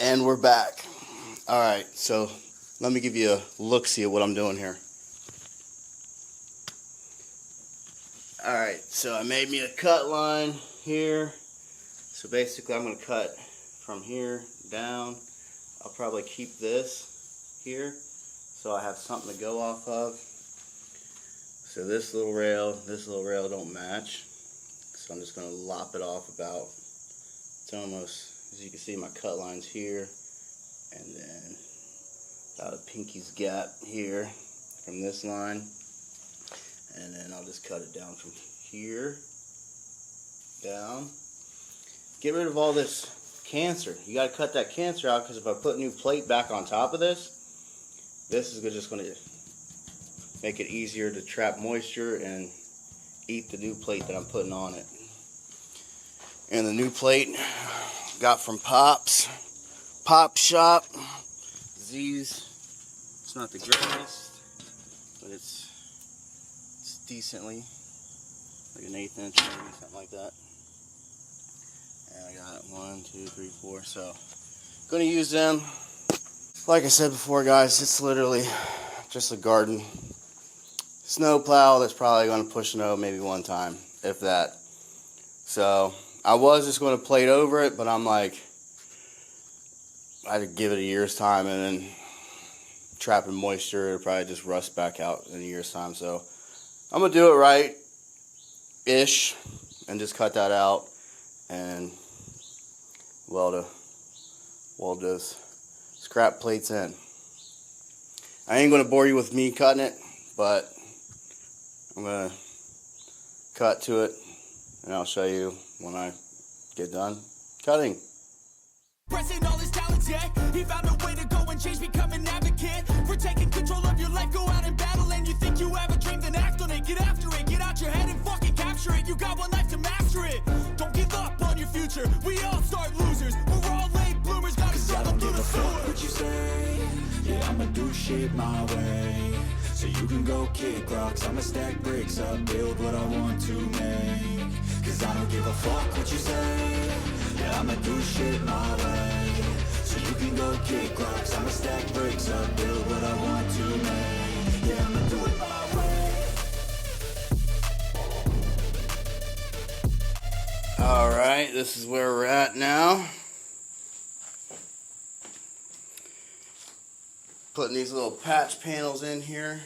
And we're back. Alright, so let me give you a look-see at what I'm doing here. Alright, so I made me a cut line here. So basically I'm going to cut from here down. I'll probably keep this here so I have something to go off of. So this little rail don't match. So I'm just going to lop it off about, it's almost, as you can see, my cut line's here. And then about a pinky's gap here from this line. And then I'll just cut it down from here down. Get rid of all this cancer. You got to cut that cancer out, because if I put new plate back on top of this, this is just going to make it easier to trap moisture and eat the new plate that I'm putting on it. And the new plate got from Pop Shop. Z's. It's not the greatest, but it's decently like an 1/8 inch, maybe something like that. And I got 1, 2, 3, 4. So gonna use them. Like I said before, guys, it's literally just a garden snow plow that's probably gonna push snow maybe one time, if that. So I was just gonna plate over it, but I'm like, I'd give it a year's time, and then trapping moisture, it'll probably just rust back out in a year's time. So I'm going to do it right-ish and just cut that out and weld those scrap plates in. I ain't going to bore you with me cutting it, but I'm going to cut to it, and I'll show you when I get done cutting. Pressing all his talents, yeah. He found a way to go and change, become an advocate for taking control of your life. Go out and battle, and you think you have a dream, then act on it. Get after it, get out your head and fucking capture it. You got one life to master it. Don't give up on your future. We all start losers. We're all late bloomers, gotta struggle through the sewer. What you say? Yeah, I'ma do shit my way. So you can go kick rocks, I'ma stack bricks up, build what I want to make. Cause I don't give a fuck what you say. Yeah, I'ma do shit my way. So you can go kick rocks, I'ma stack bricks up, build what I want to make. Yeah, I'ma do it my way. Alright, this is where we're at now. Putting these little patch panels in here.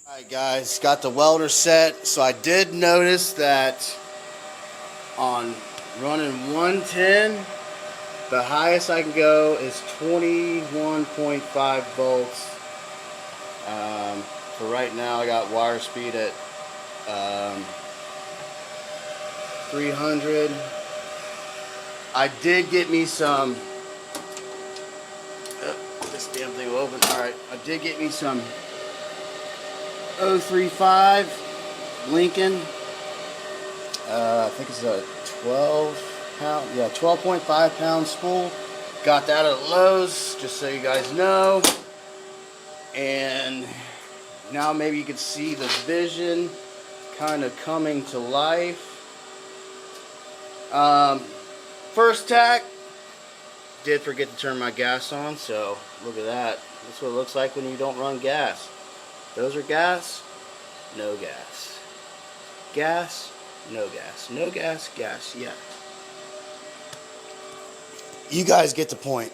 Alright guys, got the welder set. So I did notice that on running 110, the highest I can go is 21.5 volts. For right now, I got wire speed at 300. I did get me some. This damn thing will open. All right, I did get me some 035 Lincoln. I think it's a 12-pound, yeah, 12.5 pound spool. Got that at Lowe's, just so you guys know. And now maybe you can see the vision kind of coming to life. First tack, did forget to turn my gas on, so look at that. That's what it looks like when you don't run gas. Those are gas, no gas. Gas, no gas. No gas, gas, yeah. You guys get the point.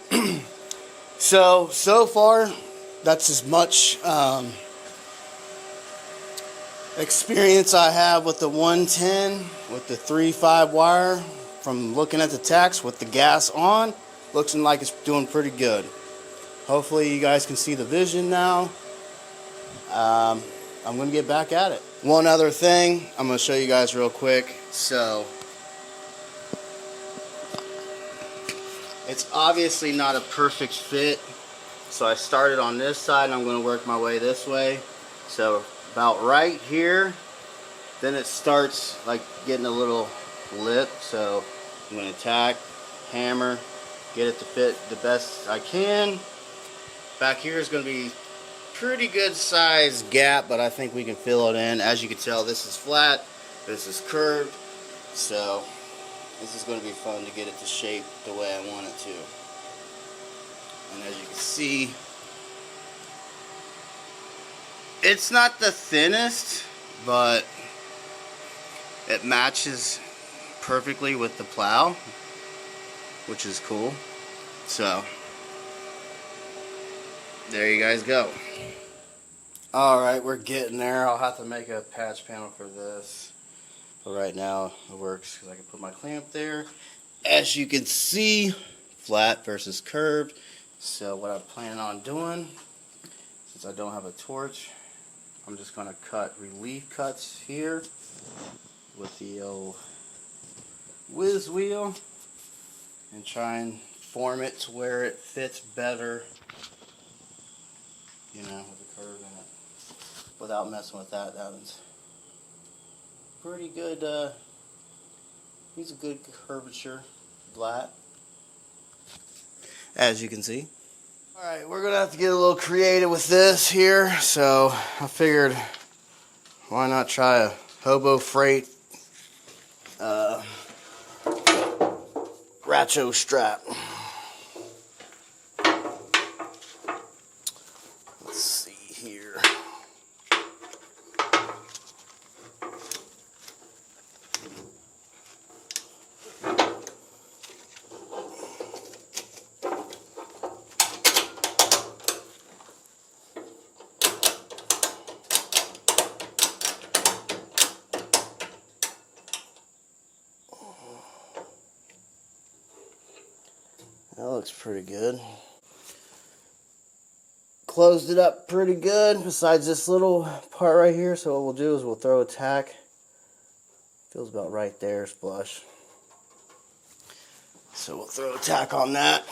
So far, that's as much experience I have with the 110, with the 3.5 wire, from looking at the tacks with the gas on. Looks like it's doing pretty good. Hopefully you guys can see the vision now. I'm going to get back at it. One other thing I'm going to show you guys real quick. So it's obviously not a perfect fit. So I started on this side and I'm going to work my way this way. So about right here, then it starts like getting a little lip. So I'm going to tack, hammer, get it to fit the best I can. Back here is going to be pretty good size gap, but I think we can fill it in. As you can tell, this is flat, this is curved, so this is going to be fun to get it to shape the way I want it to. And as you can see, it's not the thinnest, but it matches perfectly with the plow, which is cool. So there you guys go. Alright, we're getting there. I'll have to make a patch panel for this, but right now it works because I can put my clamp there. As you can see, flat versus curved. So what I'm planning on doing, since I don't have a torch, I'm just going to cut relief cuts here with the old whiz wheel and try and form it to where it fits better, you know, with the curve in it, without messing with that. That one's pretty good. He's a good curvature, flat, as you can see. Alright, we're going to have to get a little creative with this here, so I figured why not try a Hobo Freight Racho strap. Let's see here. That looks pretty good. Closed it up pretty good besides this little part right here. So what we'll do is we'll throw a tack. Feels about right there, flush. So we'll throw a tack on that.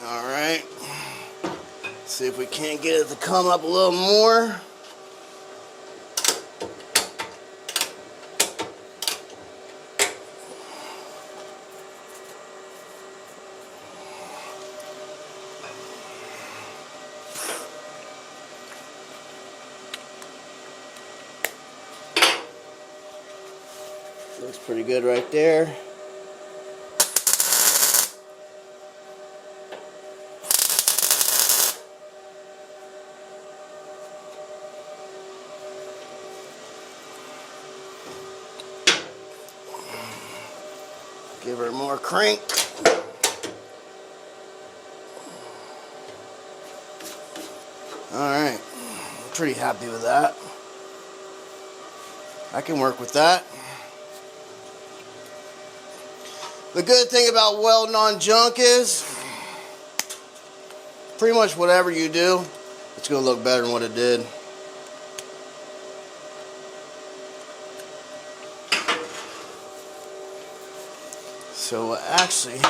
Alright, see if we can't get it to come up a little more. Looks pretty good right there. Give her more crank. Alright, I'm pretty happy with that. I can work with that. The good thing about welding on junk is pretty much whatever you do, it's going to look better than what it did. So actually,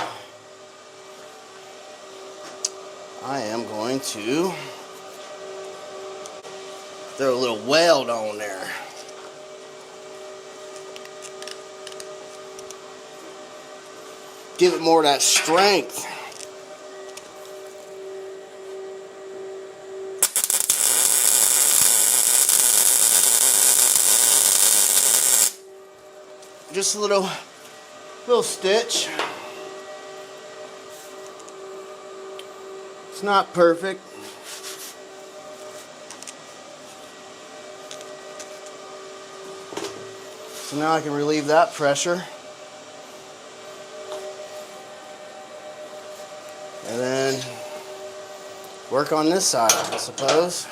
I am going to throw a little weld on there. Give it more of that strength. Just a little stitch. It's not perfect. So now I can relieve that pressure. And then work on this side, I suppose.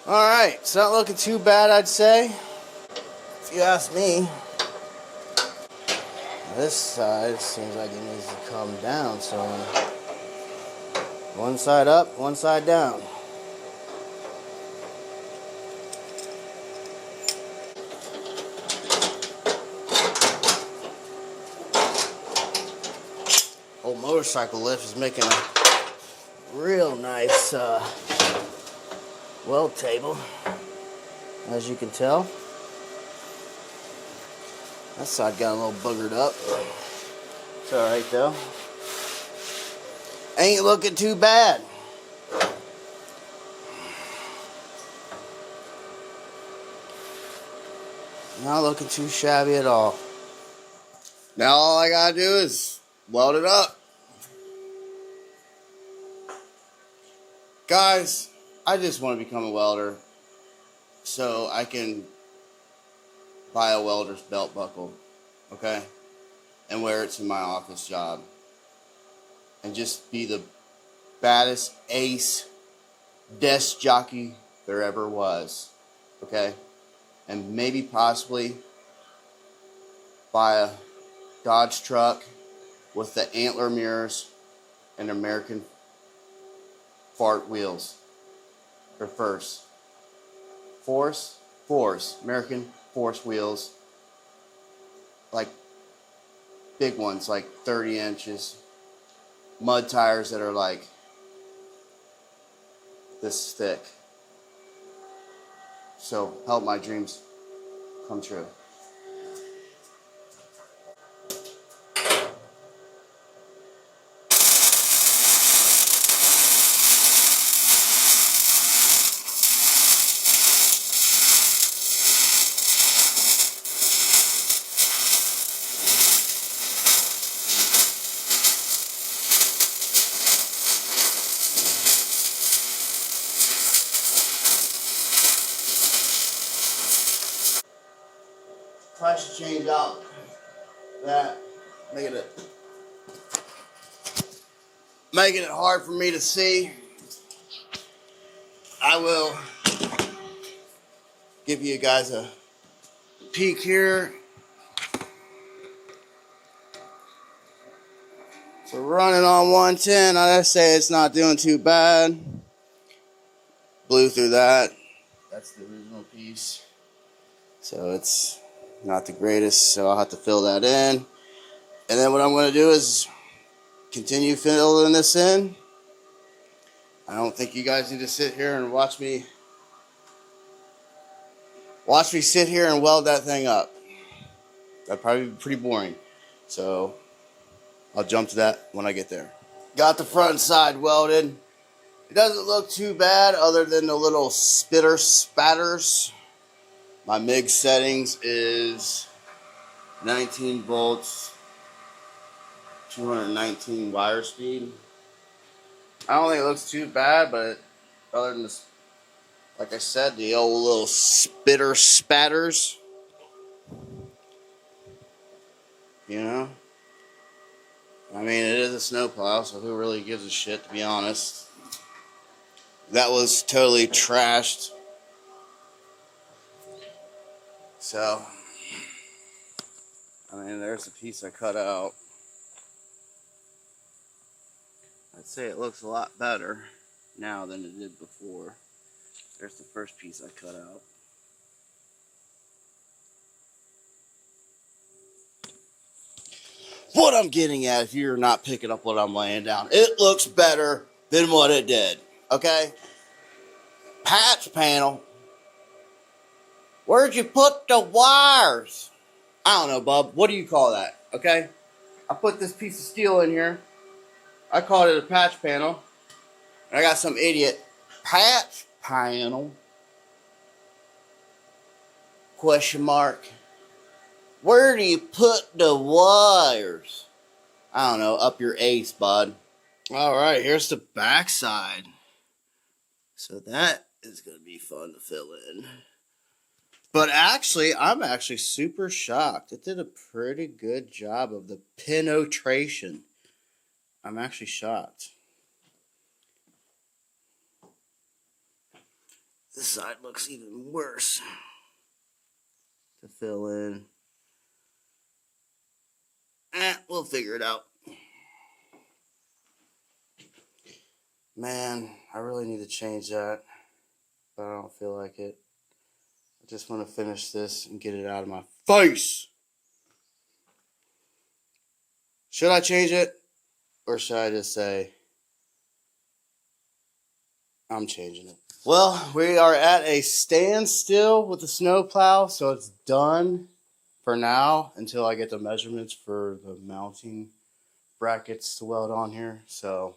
Alright, it's not looking too bad, I'd say, if you ask me. This side seems like it needs to come down, so one side up, one side down. motorcycle lift is making a real nice weld table, as you can tell. That side got a little boogered up. It's alright though. Ain't looking too bad. Not looking too shabby at all. Now all I gotta do is weld it up. Guys, I just want to become a welder so I can buy a welder's belt buckle, okay? And wear it to my office job. And just be the baddest ace desk jockey there ever was, okay? And maybe possibly buy a Dodge truck with the antler mirrors and American fart wheels. Or Force, American Force wheels. Like big ones, like 30 inches. Mud tires that are like this thick. So help my dreams come true. Probably should change out that, making it hard for me to see. I will give you guys a peek here. So running on 110, I say it's not doing too bad. Blew through that. That's the original piece. So it's not the greatest, so I'll have to fill that in. And then what I'm going to do is continue filling this in. I don't think you guys need to sit here and watch me sit here and weld that thing up. That'd probably be pretty boring. So I'll jump to that when I get there. Got the front and side welded. It doesn't look too bad other than the little spitter spatters. My MIG settings is 19 volts, 219 wire speed. I don't think it looks too bad, but other than this, like I said, the old little spitter spatters, you know? I mean, it is a snowplow, so who really gives a shit, to be honest? That was totally trashed. So, I mean, there's a piece I cut out. I'd say it looks a lot better now than it did before. There's the first piece I cut out. What I'm getting at, if you're not picking up what I'm laying down, it looks better than what it did, okay? Patch panel. Where'd you put the wires? I don't know, bub. What do you call that, okay? I put this piece of steel in here. I called it a patch panel. And I got some idiot patch panel, question mark. Where do you put the wires? I don't know, up your ace, bud. Alright, here's the back side. So that is going to be fun to fill in. But actually, I'm actually super shocked. It did a pretty good job of the penetration. I'm actually shocked. This side looks even worse to fill in. We'll figure it out. Man, I really need to change that, but I don't feel like it. I just want to finish this and get it out of my face. Should I change it? Or should I just say, I'm changing it. Well, we are at a standstill with the snowplow, so it's done for now until I get the measurements for the mounting brackets to weld on here. So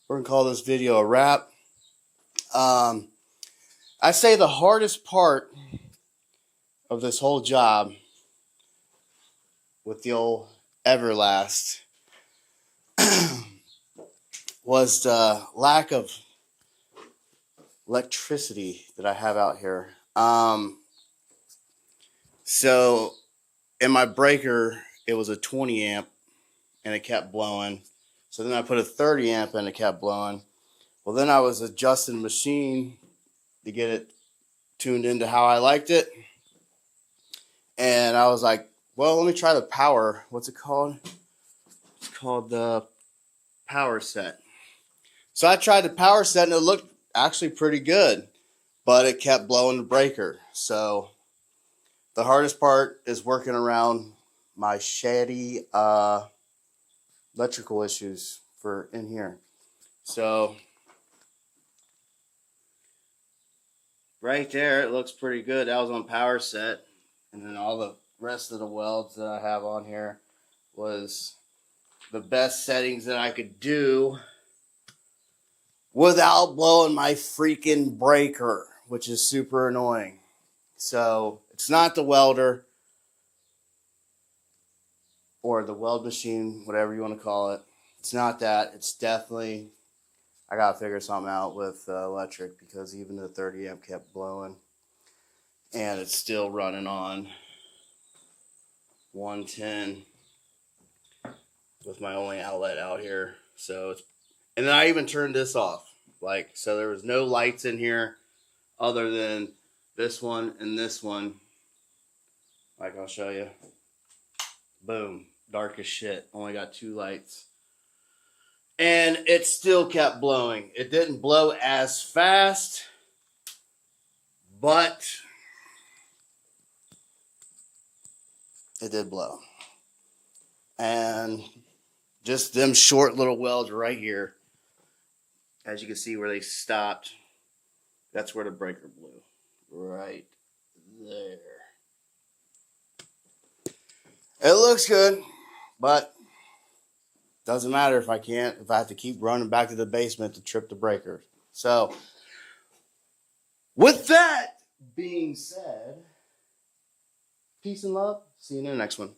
we're going to call this video a wrap. I say the hardest part of this whole job with the old Everlast was the lack of electricity that I have out here. So in my breaker, it was a 20 amp and it kept blowing. So then I put a 30 amp and it kept blowing. Well, then I was adjusting the machine to get it tuned into how I liked it. And I was like, well, let me try the power. What's it called? It's called the power set. So I tried the power set and it looked actually pretty good, but it kept blowing the breaker. So the hardest part is working around my shady electrical issues for in here. So right there, it looks pretty good. That was on power set. And then all the rest of the welds that I have on here was the best settings that I could do without blowing my freaking breaker, which is super annoying. So it's not the welder or the weld machine, whatever you want to call it. It's not that. It's definitely, I got to figure something out with electric, because even the 30 amp kept blowing and it's still running on 110 with my only outlet out here. So it's, and then I even turned this off. Like, so there was no lights in here other than this one and this one. Like, I'll show you. Boom. Dark as shit. Only got 2 lights. And it still kept blowing. It didn't blow as fast, but it did blow. And just them short little welds right here, as you can see where they stopped, that's where the breaker blew. Right there. It looks good, but doesn't matter if I have to keep running back to the basement to trip the breaker. So, with that being said, peace and love. See you in the next one.